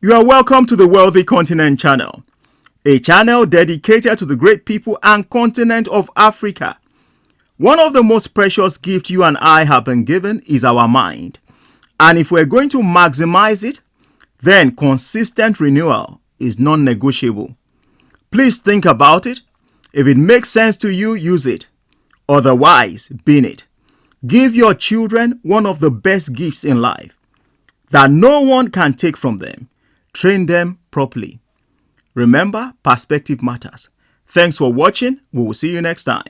You are welcome to the Wealthy Continent channel, a channel dedicated to the great people and continent of Africa. One of the most precious gifts you and I have been given is our mind. And if we're going to maximize it, then consistent renewal is non-negotiable. Please think about it. If it makes sense to you, use it. Otherwise, bin it. Give your children one of the best gifts in life that no one can take from them. Train them properly. Remember, perspective matters. Thanks for watching. We will see you next time.